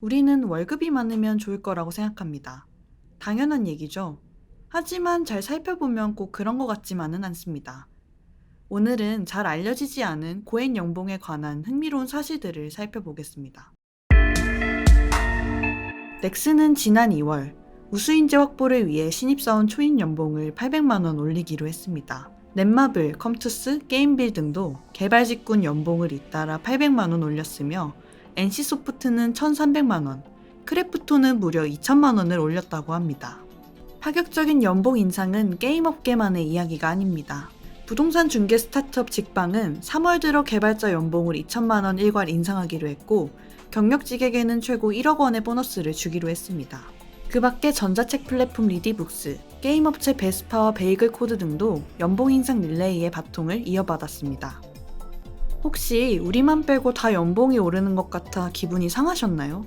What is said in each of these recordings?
우리는 월급이 많으면 좋을 거라고 생각합니다. 당연한 얘기죠. 하지만 잘 살펴보면 꼭 그런 것 같지만은 않습니다. 오늘은 잘 알려지지 않은 고액 연봉에 관한 흥미로운 사실들을 살펴보겠습니다. 넥슨은 지난 2월 우수인재 확보를 위해 신입사원 초임 연봉을 800만 원 올리기로 했습니다. 넷마블, 컴투스, 게임빌 등도 개발 직군 연봉을 잇따라 800만 원 올렸으며 NC소프트는 1,300만 원, 크래프톤은 무려 2천만 원을 올렸다고 합니다. 파격적인 연봉 인상은 게임 업계만의 이야기가 아닙니다. 부동산 중개 스타트업 직방은 3월 들어 개발자 연봉을 2천만 원 일괄 인상하기로 했고 경력직에게는 최고 1억 원의 보너스를 주기로 했습니다. 그 밖에 전자책 플랫폼 리디북스, 게임업체 베스파와 베이글 코드 등도 연봉 인상 릴레이의 바통을 이어받았습니다. 혹시 우리만 빼고 다 연봉이 오르는 것 같아 기분이 상하셨나요?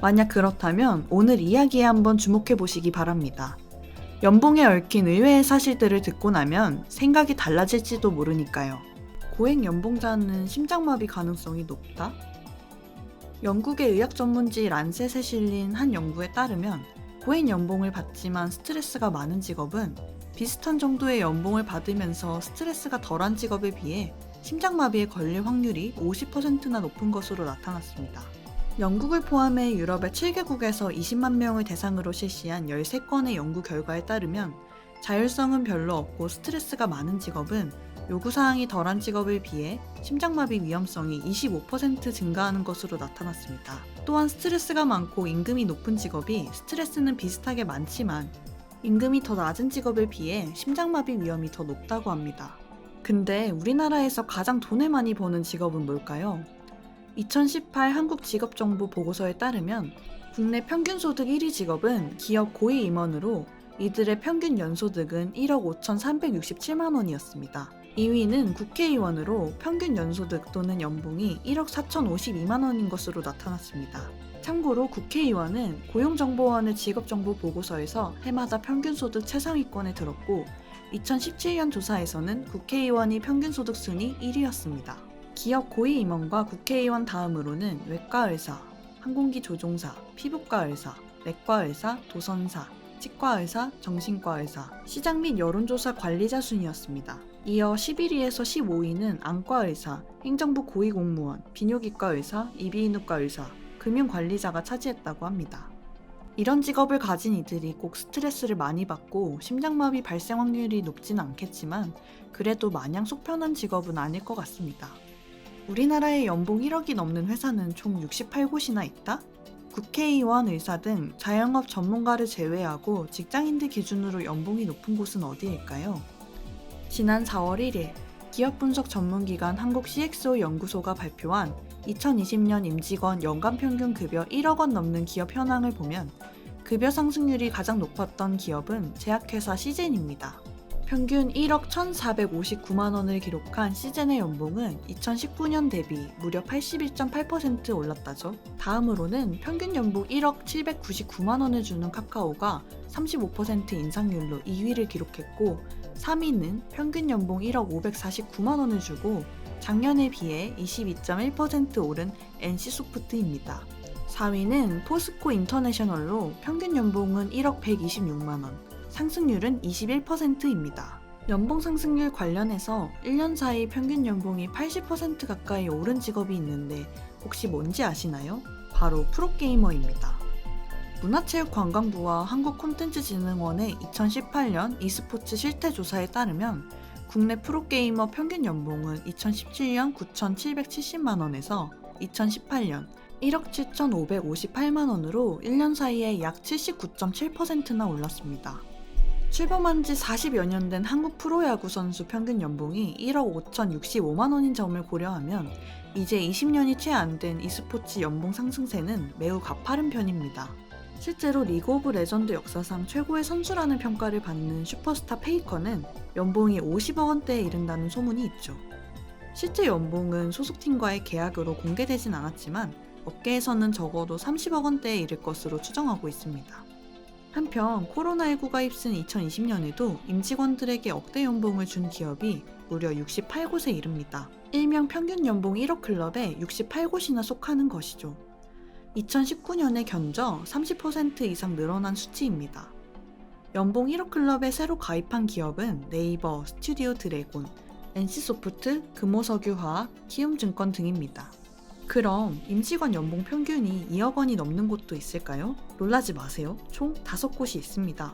만약 그렇다면 오늘 이야기에 한번 주목해 보시기 바랍니다. 연봉에 얽힌 의외의 사실들을 듣고 나면 생각이 달라질지도 모르니까요. 고액 연봉자는 심장마비 가능성이 높다? 영국의 의학 전문지 란셋에 실린 한 연구에 따르면 고액 연봉을 받지만 스트레스가 많은 직업은 비슷한 정도의 연봉을 받으면서 스트레스가 덜한 직업에 비해 심장마비에 걸릴 확률이 50%나 높은 것으로 나타났습니다. 영국을 포함해 유럽의 7개국에서 20만 명을 대상으로 실시한 13건의 연구 결과에 따르면 자율성은 별로 없고 스트레스가 많은 직업은 요구사항이 덜한 직업에 비해 심장마비 위험성이 25% 증가하는 것으로 나타났습니다. 또한 스트레스가 많고 임금이 높은 직업이 스트레스는 비슷하게 많지만 임금이 더 낮은 직업에 비해 심장마비 위험이 더 높다고 합니다. 근데 우리나라에서 가장 돈을 많이 버는 직업은 뭘까요? 2018 한국직업정보 보고서에 따르면 국내 평균소득 1위 직업은 기업 고위 임원으로 이들의 평균 연소득은 1억 5,367만 원이었습니다. 2위는 국회의원으로 평균 연소득 또는 연봉이 1억 4,052만 원인 것으로 나타났습니다. 참고로 국회의원은 고용정보원의 직업정보 보고서에서 해마다 평균소득 최상위권에 들었고 2017년 조사에서는 국회의원이 평균소득 순위 1위였습니다. 기업 고위 임원과 국회의원 다음으로는 외과의사, 항공기 조종사, 피부과의사, 내과의사, 도선사, 치과의사, 정신과의사, 시장 및 여론조사 관리자 순이었습니다. 이어 11위에서 15위는 안과의사, 행정부 고위공무원, 비뇨기과의사, 이비인후과의사, 금융관리자가 차지했다고 합니다. 이런 직업을 가진 이들이 꼭 스트레스를 많이 받고 심장마비 발생 확률이 높지는 않겠지만 그래도 마냥 속편한 직업은 아닐 것 같습니다. 우리나라의 연봉 1억이 넘는 회사는 총 68곳이나 있다? 국회의원, 의사 등 자영업 전문가를 제외하고 직장인들 기준으로 연봉이 높은 곳은 어디일까요? 지난 4월 1일 기업 분석 전문기관 한국 CXO 연구소가 발표한 2020년 임직원 연간 평균 급여 1억 원 넘는 기업 현황을 보면 급여 상승률이 가장 높았던 기업은 제약회사 시젠입니다. 평균 1억 1,459만 원을 기록한 시젠의 연봉은 2019년 대비 무려 81.8% 올랐다죠. 다음으로는 평균 연봉 1억 799만 원을 주는 카카오가 35% 인상률로 2위를 기록했고 3위는 평균 연봉 1억 549만 원을 주고 작년에 비해 22.1% 오른 NC소프트입니다. 4위는 포스코 인터내셔널로 평균 연봉은 1억 126만 원, 상승률은 21%입니다. 연봉 상승률 관련해서 1년 사이 평균 연봉이 80% 가까이 오른 직업이 있는데 혹시 뭔지 아시나요? 바로 프로게이머입니다. 문화체육관광부와 한국콘텐츠진흥원의 2018년 e스포츠 실태조사에 따르면 국내 프로게이머 평균 연봉은 2017년 9,770만 원에서 2018년 1억 7,558만 원으로 1년 사이에 약 79.7%나 올랐습니다. 출범한 지 40여 년 된 한국 프로야구 선수 평균 연봉이 1억 5,065만 원인 점을 고려하면 이제 20년이 채 안 된 e스포츠 연봉 상승세는 매우 가파른 편입니다. 실제로 리그 오브 레전드 역사상 최고의 선수라는 평가를 받는 슈퍼스타 페이커는 연봉이 50억 원대에 이른다는 소문이 있죠. 실제 연봉은 소속팀과의 계약으로 공개되진 않았지만 업계에서는 적어도 30억 원대에 이를 것으로 추정하고 있습니다. 한편 코로나19가 휩쓴 2020년에도 임직원들에게 억대 연봉을 준 기업이 무려 68곳에 이릅니다. 일명 평균 연봉 1억 클럽에 68곳이나 속하는 것이죠. 2019년에 견저 30% 이상 늘어난 수치입니다. 연봉 1억 클럽에 새로 가입한 기업은 네이버, 스튜디오 드래곤, NC소프트, 금호석유화학, 키움증권 등입니다. 그럼 임직원 연봉 평균이 2억 원이 넘는 곳도 있을까요? 놀라지 마세요. 총 5곳이 있습니다.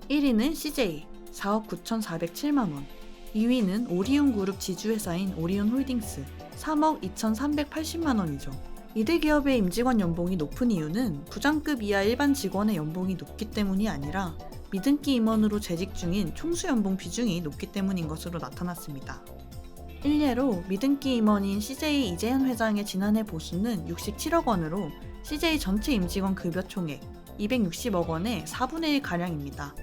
1위는 CJ, 4억 9,407만 원. 2위는 오리온 그룹 지주회사인 오리온홀딩스, 3억 2,380만 원이죠. 이들 기업의 임직원 연봉이 높은 이유는 부장급 이하 일반 직원의 연봉이 높기 때문이 아니라 미등기 임원으로 재직 중인 총수 연봉 비중이 높기 때문인 것으로 나타났습니다. 일례로 미등기 임원인 CJ 이재현 회장의 지난해 보수는 67억 원으로 CJ 전체 임직원 급여 총액 260억 원의 4분의 1가량입니다.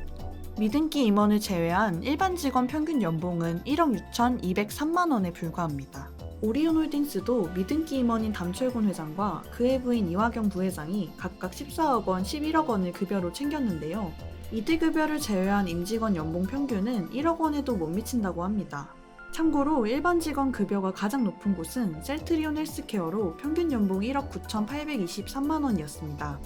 미등기 임원을 제외한 일반 직원 평균 연봉은 1억 6,203만 원에 불과합니다. 오리온홀딩스도 미등기 임원인 담철곤 회장과 그의 부인 이화경 부회장이 각각 14억 원, 11억 원을 급여로 챙겼는데요. 이들 급여를 제외한 임직원 연봉 평균은 1억 원에도 못 미친다고 합니다. 참고로 일반 직원 급여가 가장 높은 곳은 셀트리온 헬스케어로 평균 연봉 1억 9,823만 원이었습니다.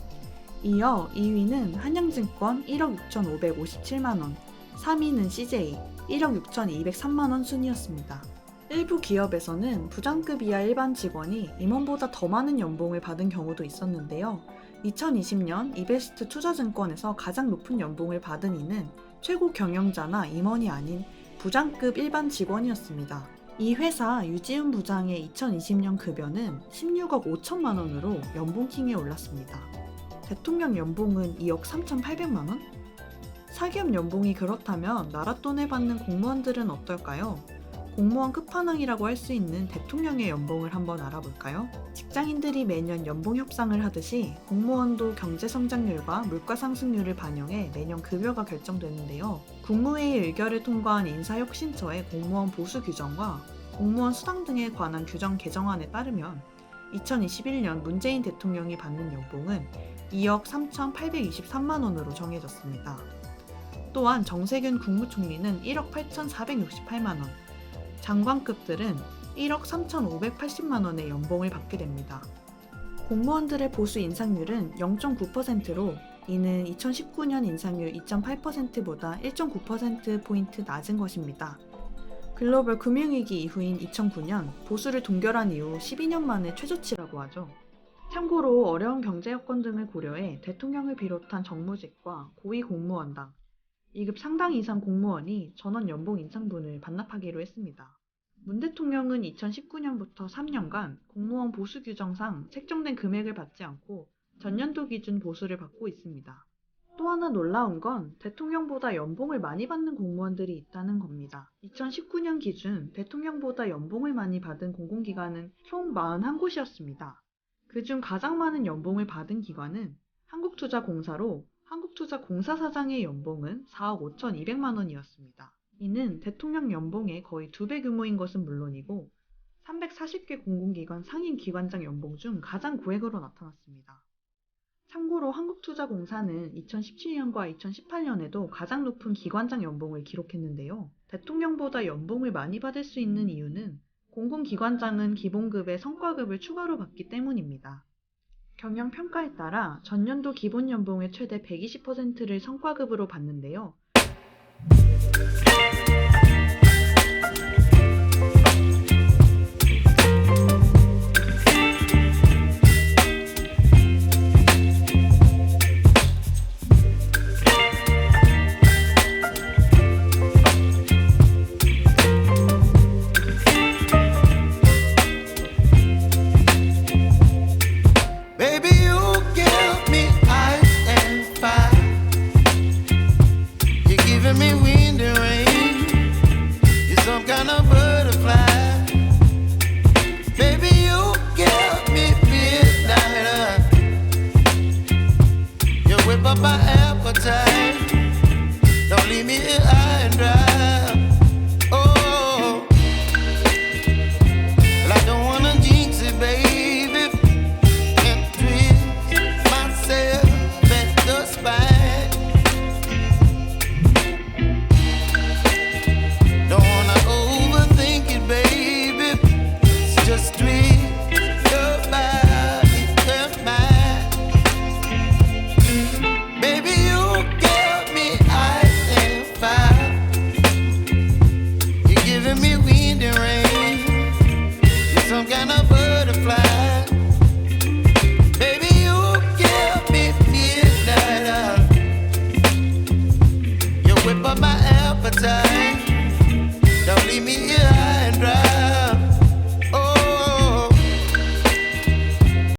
이어 2위는 한양증권 1억 6,557만 원, 3위는 CJ 1억 6,203만 원 순이었습니다. 일부 기업에서는 부장급 이하 일반 직원이 임원보다 더 많은 연봉을 받은 경우도 있었는데요. 2020년 이베스트 투자증권에서 가장 높은 연봉을 받은 이는 최고 경영자나 임원이 아닌 부장급 일반 직원이었습니다. 이 회사 유지훈 부장의 2020년 급여는 16억 5천만 원으로 연봉킹에 올랐습니다. 대통령 연봉은 2억 3,800만 원? 사기업 연봉이 그렇다면 나라 돈을 받는 공무원들은 어떨까요? 공무원 끝판왕이라고 할 수 있는 대통령의 연봉을 한번 알아볼까요? 직장인들이 매년 연봉 협상을 하듯이 공무원도 경제 성장률과 물가 상승률을 반영해 매년 급여가 결정되는데요. 국무회의 의결을 통과한 인사혁신처의 공무원 보수 규정과 공무원 수당 등에 관한 규정 개정안에 따르면 2021년 문재인 대통령이 받는 연봉은 2억 3,823만 원으로 정해졌습니다. 또한 정세균 국무총리는 1억 8,468만 원, 장관급들은 1억 3,580만 원의 연봉을 받게 됩니다. 공무원들의 보수 인상률은 0.9%로 이는 2019년 인상률 2.8%보다 1.9%포인트 낮은 것입니다. 글로벌 금융위기 이후인 2009년 보수를 동결한 이후 12년 만에 최저치라고 하죠. 참고로 어려운 경제 여건 등을 고려해 대통령을 비롯한 정무직과 고위 공무원당, 2급 상당 이상 공무원이 전원 연봉 인상분을 반납하기로 했습니다. 문 대통령은 2019년부터 3년간 공무원 보수 규정상 책정된 금액을 받지 않고 전년도 기준 보수를 받고 있습니다. 또 하나 놀라운 건 대통령보다 연봉을 많이 받는 공무원들이 있다는 겁니다. 2019년 기준 대통령보다 연봉을 많이 받은 공공기관은 총 41곳이었습니다. 그중 가장 많은 연봉을 받은 기관은 한국투자공사로 한국투자공사 사장의 연봉은 4억 5,200만 원이었습니다. 이는 대통령 연봉의 거의 2배 규모인 것은 물론이고 340개 공공기관 상임 기관장 연봉 중 가장 고액으로 나타났습니다. 참고로 한국투자공사는 2017년과 2018년에도 가장 높은 기관장 연봉을 기록했는데요. 대통령보다 연봉을 많이 받을 수 있는 이유는 공공기관장은 기본급에 성과급을 추가로 받기 때문입니다. 경영평가에 따라 전년도 기본연봉의 최대 120%를 성과급으로 받는데요.